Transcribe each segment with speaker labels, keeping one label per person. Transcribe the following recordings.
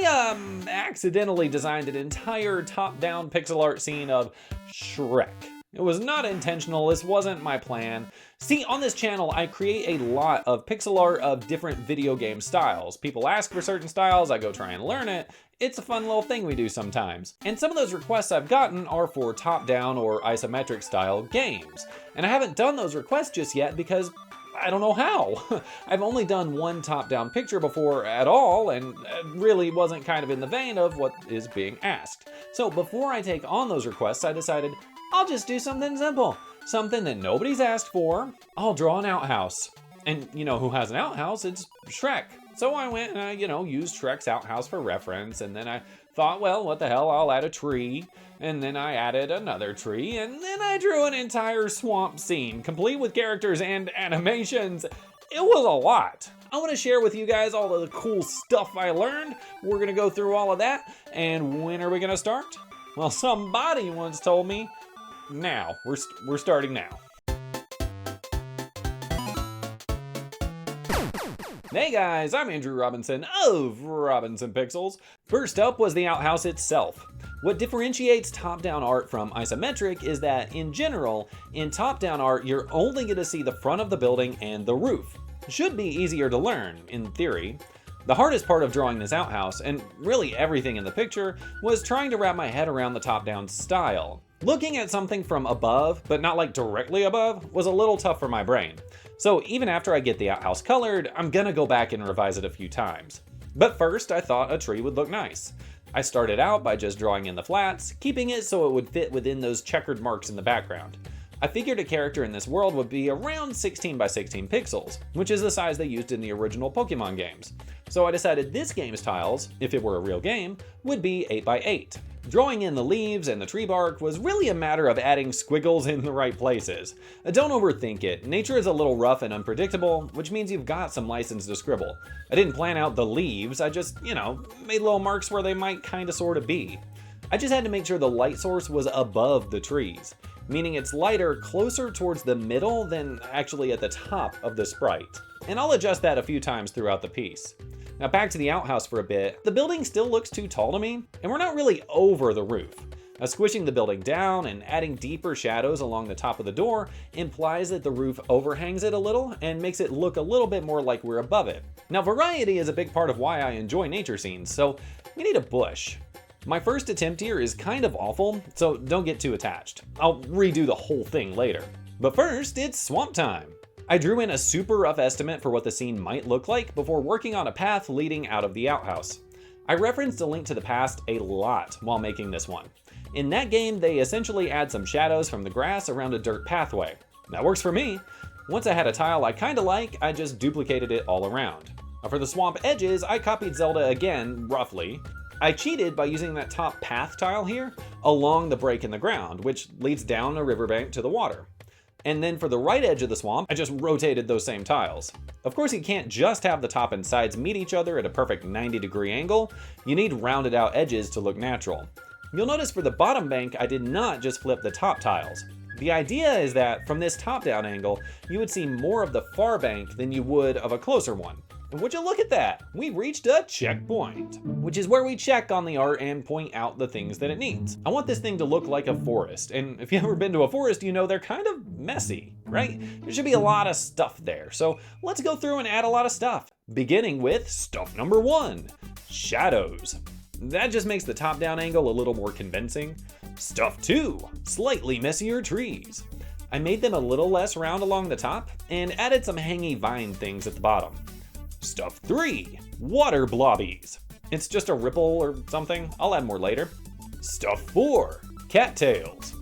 Speaker 1: I accidentally designed an entire top-down pixel art scene of Shrek. It was not intentional, this wasn't my plan. See, on this channel, I create a lot of pixel art of different video game styles. People ask for certain styles, I go try and learn it. It's a fun little thing we do sometimes. And some of those requests I've gotten are for top-down or isometric style games. And I haven't done those requests just yet because I don't know how. I've only done one top-down picture before at all, and really wasn't kind of in the vein of what is being asked. So before I take on those requests, I decided I'll just do something simple. Something that nobody's asked for. I'll draw an outhouse. And you know who has an outhouse? It's Shrek. So I went and I, used Shrek's outhouse for reference, and then I thought, well, what the hell, I'll add a tree. And then I added another tree, and then I drew an entire swamp scene, complete with characters and animations. It was a lot. I want to share with you guys all of the cool stuff I learned. We're going to go through all of that. And when are we going to start? Well, somebody once told me, now. We're starting now. Hey guys, I'm Andrew Robinson of Robinson Pixels. First up was the outhouse itself. What differentiates top-down art from isometric is that, in general, in top-down art, you're only going to see the front of the building and the roof. It should be easier to learn, in theory. The hardest part of drawing this outhouse, and really everything in the picture, was trying to wrap my head around the top-down style. Looking at something from above, but not like directly above, was a little tough for my brain. So even after I get the outhouse colored, I'm gonna go back and revise it a few times. But first, I thought a tree would look nice. I started out by just drawing in the flats, keeping it so it would fit within those checkered marks in the background. I figured a character in this world would be around 16 by 16 pixels, which is the size they used in the original Pokemon games. So I decided this game's tiles, if it were a real game, would be 8 by 8. Drawing in the leaves and the tree bark was really a matter of adding squiggles in the right places. Don't overthink it. Nature is a little rough and unpredictable, which means you've got some license to scribble. I didn't plan out the leaves, I just, made little marks where they might kinda sorta be. I just had to make sure the light source was above the trees, meaning it's lighter closer towards the middle than actually at the top of the sprite. And I'll adjust that a few times throughout the piece. Now back to the outhouse for a bit. The building still looks too tall to me, and we're not really over the roof. Squishing the building down and adding deeper shadows along the top of the door implies that the roof overhangs it a little and makes it look a little bit more like we're above it. Now variety is a big part of why I enjoy nature scenes, so we need a bush. My first attempt here is kind of awful, so don't get too attached. I'll redo the whole thing later. But first, it's swamp time. I drew in a super rough estimate for what the scene might look like before working on a path leading out of the outhouse. I referenced A Link to the Past a lot while making this one. In that game, they essentially add some shadows from the grass around a dirt pathway. That works for me. Once I had a tile I kinda like, I just duplicated it all around. Now for the swamp edges, I copied Zelda again, roughly. I cheated by using that top path tile here along the break in the ground, which leads down a riverbank to the water. And then for the right edge of the swamp, I just rotated those same tiles. Of course, you can't just have the top and sides meet each other at a perfect 90-degree angle. You need rounded out edges to look natural. You'll notice for the bottom bank, I did not just flip the top tiles. The idea is that from this top-down angle, you would see more of the far bank than you would of a closer one. And would you look at that? We reached a checkpoint, which is where we check on the art and point out the things that it needs. I want this thing to look like a forest, and if you've ever been to a forest, you know they're kind of messy, right? There should be a lot of stuff there, so let's go through and add a lot of stuff. Beginning with stuff number 1, shadows. That just makes the top-down angle a little more convincing. Stuff 2, slightly messier trees. I made them a little less round along the top and added some hangy vine things at the bottom. Stuff 3, water blobbies. It's just a ripple or something, I'll add more later. Stuff 4, cattails.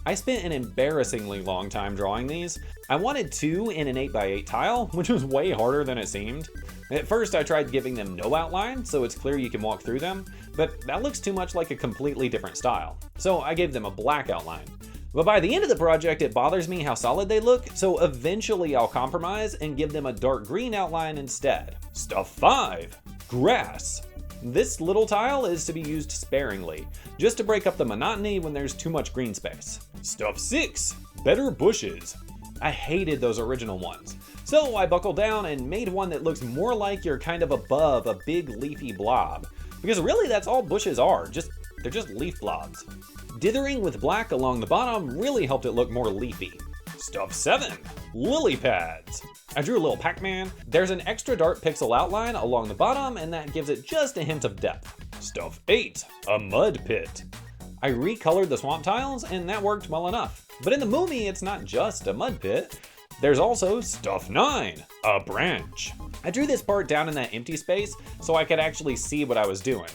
Speaker 1: I spent an embarrassingly long time drawing these. I wanted 2 in an 8 by 8 tile, which was way harder than it seemed. At first I tried giving them no outline, so it's clear you can walk through them, but that looks too much like a completely different style. So I gave them a black outline. But by the end of the project, it bothers me how solid they look, so eventually I'll compromise and give them a dark green outline instead. Stuff 5, grass. This little tile is to be used sparingly, just to break up the monotony when there's too much green space. Stuff 6, better bushes. I hated those original ones, so I buckled down and made one that looks more like you're kind of above a big leafy blob. because really that's all bushes are, they're just leaf blobs. Dithering with black along the bottom really helped it look more leafy. Stuff 7, lily pads. I drew a little Pac-Man. There's an extra dark pixel outline along the bottom, and that gives it just a hint of depth. Stuff 8, a mud pit. I recolored the swamp tiles, and that worked well enough. But in the movie, it's not just a mud pit. There's also stuff 9, a branch. I drew this part down in that empty space so I could actually see what I was doing.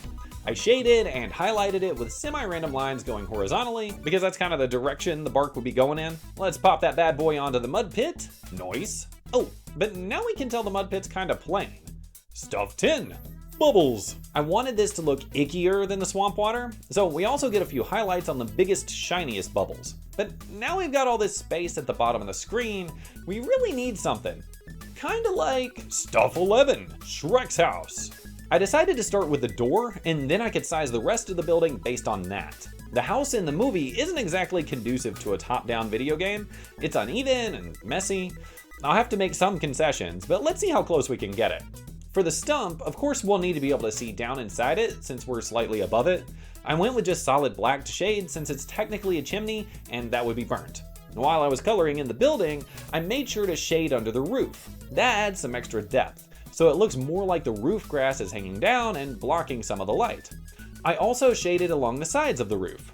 Speaker 1: I shaded and highlighted it with semi-random lines going horizontally because that's kind of the direction the bark would be going in. Let's pop that bad boy onto the mud pit. Nice. Oh, but now we can tell the mud pit's kind of plain. Stuff 10, bubbles. I wanted this to look ickier than the swamp water, so we also get a few highlights on the biggest, shiniest bubbles. But now we've got all this space at the bottom of the screen, we really need something. Kinda like stuff 11, Shrek's house. I decided to start with the door, and then I could size the rest of the building based on that. The house in the movie isn't exactly conducive to a top-down video game. It's uneven and messy. I'll have to make some concessions, but let's see how close we can get it. For the stump, of course we'll need to be able to see down inside it since we're slightly above it. I went with just solid black to shade since it's technically a chimney and that would be burnt. While I was coloring in the building, I made sure to shade under the roof. That adds some extra depth, so it looks more like the roof grass is hanging down and blocking some of the light. I also shaded along the sides of the roof.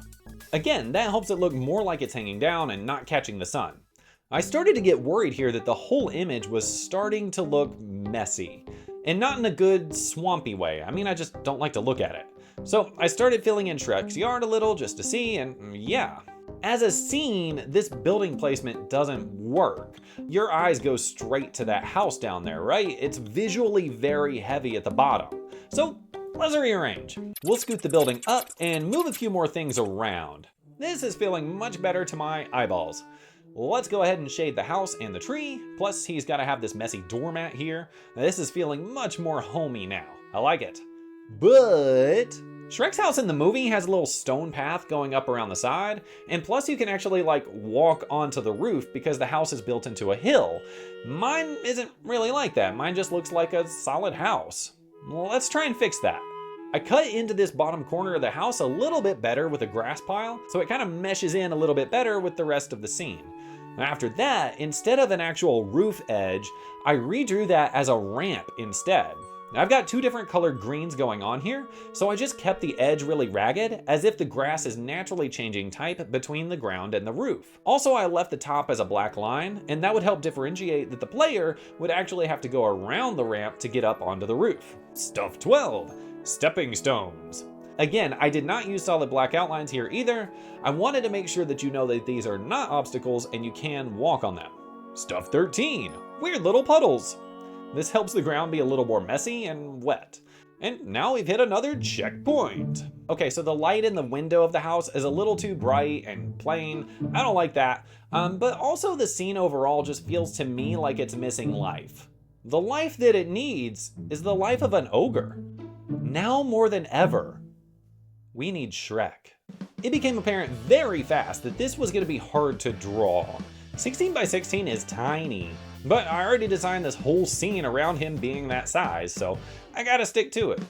Speaker 1: Again, that helps it look more like it's hanging down and not catching the sun. I started to get worried here that the whole image was starting to look messy. And not in a good swampy way. I mean, I just don't like to look at it. So I started filling in Shrek's yard a little just to see, and yeah. As a scene, this building placement doesn't work. Your eyes go straight to that house down there, right? It's visually very heavy at the bottom. So let's rearrange. We'll scoot the building up and move a few more things around. This is feeling much better to my eyeballs. Let's go ahead and shade the house and the tree, plus he's got to have this messy doormat here. This is feeling much more homey now. I like it. But Shrek's house in the movie has a little stone path going up around the side, and plus you can actually like walk onto the roof because the house is built into a hill. Mine isn't really like that. Mine just looks like a solid house. Well, let's try and fix that. I cut into this bottom corner of the house a little bit better with a grass pile, so it kind of meshes in a little bit better with the rest of the scene. After that, instead of an actual roof edge, I redrew that as a ramp instead. I've got two different colored greens going on here, so I just kept the edge really ragged, as if the grass is naturally changing type between the ground and the roof. Also, I left the top as a black line, and that would help differentiate that the player would actually have to go around the ramp to get up onto the roof. Stuff 12, stepping stones. Again, I did not use solid black outlines here either. I wanted to make sure that you know that these are not obstacles and you can walk on them. Stuff 13, weird little puddles. This helps the ground be a little more messy and wet. And now we've hit another checkpoint. Okay, so the light in the window of the house is a little too bright and plain. I don't like that. But also the scene overall just feels to me like it's missing life. The life that it needs is the life of an ogre. Now more than ever, we need Shrek. It became apparent very fast that this was going to be hard to draw. 16 by 16 is tiny, but I already designed this whole scene around him being that size, so I gotta stick to it.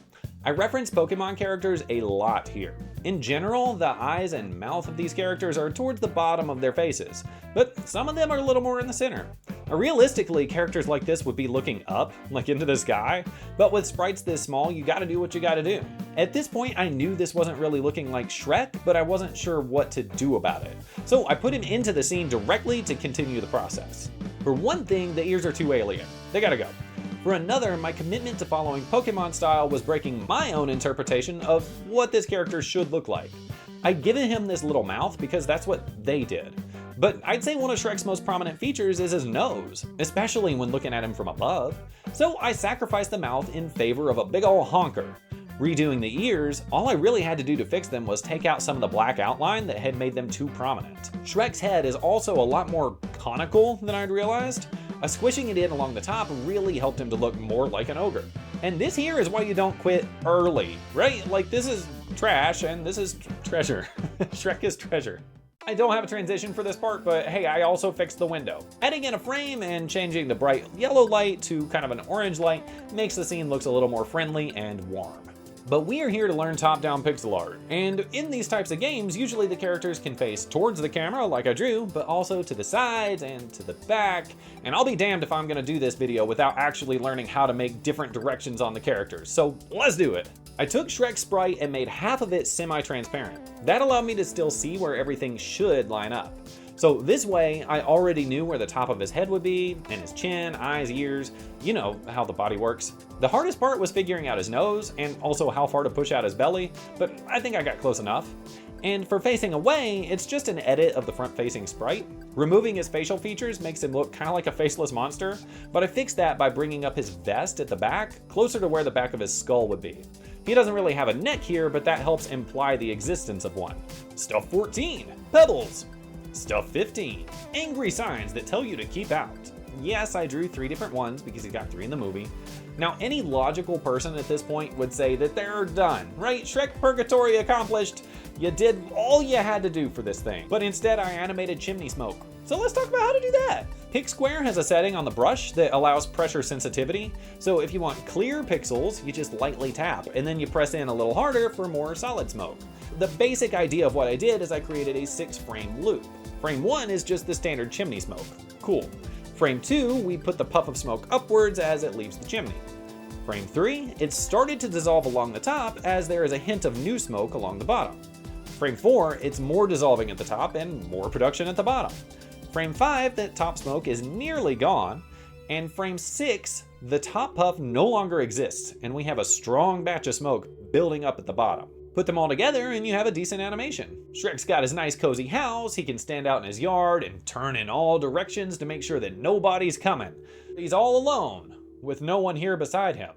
Speaker 1: I reference Pokemon characters a lot here. In general, the eyes and mouth of these characters are towards the bottom of their faces, but some of them are a little more in the center. Realistically, characters like this would be looking up, like into the sky, but with sprites this small, you gotta do what you gotta do. At this point, I knew this wasn't really looking like Shrek, but I wasn't sure what to do about it. So I put him into the scene directly to continue the process. For one thing, the ears are too alien. They gotta go. For another, my commitment to following Pokemon style was breaking my own interpretation of what this character should look like. I'd given him this little mouth because that's what they did. But I'd say one of Shrek's most prominent features is his nose, especially when looking at him from above. So I sacrificed the mouth in favor of a big ol' honker. Redoing the ears, all I really had to do to fix them was take out some of the black outline that had made them too prominent. Shrek's head is also a lot more conical than I'd realized. Squishing it in along the top really helped him to look more like an ogre. And this here is why you don't quit early, right? Like, this is trash and this is treasure. Shrek is treasure. I don't have a transition for this part, but hey, I also fixed the window. Adding in a frame and changing the bright yellow light to kind of an orange light makes the scene look a little more friendly and warm. But we are here to learn top-down pixel art, and in these types of games, usually the characters can face towards the camera like I drew, but also to the sides and to the back, and I'll be damned if I'm gonna do this video without actually learning how to make different directions on the characters, so let's do it. I took Shrek's sprite and made half of it semi-transparent. That allowed me to still see where everything should line up. So this way, I already knew where the top of his head would be, and his chin, eyes, ears, you know how the body works. The hardest part was figuring out his nose, and also how far to push out his belly, but I think I got close enough. And for facing away, it's just an edit of the front-facing sprite. Removing his facial features makes him look kind of like a faceless monster, but I fixed that by bringing up his vest at the back, closer to where the back of his skull would be. He doesn't really have a neck here, but that helps imply the existence of one. Stuff 14, pebbles. Stuff 15, angry signs that tell you to keep out. Yes, I drew 3 different ones because he's got 3 in the movie. Now, any logical person at this point would say that they're done, right? Shrek Purgatory accomplished. You did all you had to do for this thing. But instead, I animated chimney smoke. So let's talk about how to do that. Pick Square has a setting on the brush that allows pressure sensitivity. So if you want clear pixels, you just lightly tap, and then you press in a little harder for more solid smoke. The basic idea of what I did is I created a 6-frame loop. Frame 1 is just the standard chimney smoke. Cool. Frame 2, we put the puff of smoke upwards as it leaves the chimney. Frame 3, it started to dissolve along the top as there is a hint of new smoke along the bottom. Frame 4, it's more dissolving at the top and more production at the bottom. Frame 5, that top smoke is nearly gone. And frame 6, the top puff no longer exists, and we have a strong batch of smoke building up at the bottom. Put them all together and you have a decent animation. Shrek's got his nice cozy house, he can stand out in his yard and turn in all directions to make sure that nobody's coming. He's all alone, with no one here beside him.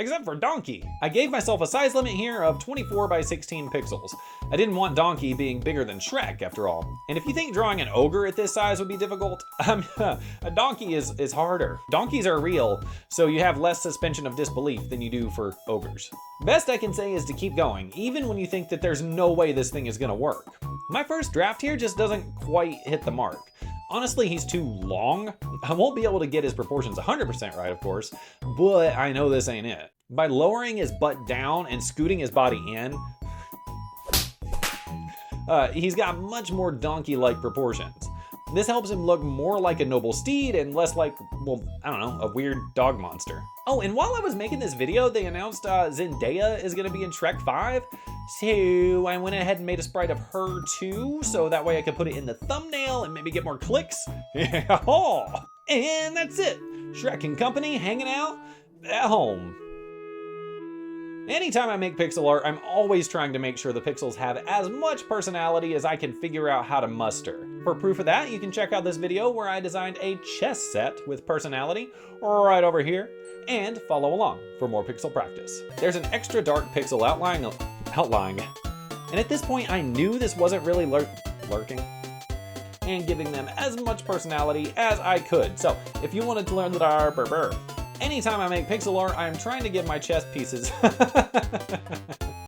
Speaker 1: Except for Donkey. I gave myself a size limit here of 24 by 16 pixels. I didn't want Donkey being bigger than Shrek, after all. And if you think drawing an ogre at this size would be difficult, a donkey is harder. Donkeys are real, so you have less suspension of disbelief than you do for ogres. Best I can say is to keep going, even when you think that there's no way this thing is gonna work. My first draft here just doesn't quite hit the mark. Honestly, he's too long. I won't be able to get his proportions 100% right, of course, but I know this ain't it. By lowering his butt down and scooting his body in, he's got much more donkey-like proportions. This helps him look more like a noble steed and less like, well, I don't know, a weird dog monster. Oh, and while I was making this video, they announced Zendaya is gonna be in Shrek 5. So I went ahead and made a sprite of her too, so that way I could put it in the thumbnail and maybe get more clicks. And that's it. Shrek and company hanging out at home. Anytime I make pixel art, I'm always trying to make sure the pixels have as much personality as I can figure out how to muster. For proof of that, you can check out this video where I designed a chess set with personality right over here, and follow along for more pixel practice. There's an extra dark pixel outline, and at this point I knew this wasn't really lurking, and giving them as much personality as I could. So if you wanted to learn that anytime I make pixel art, I'm trying to give my chess pieces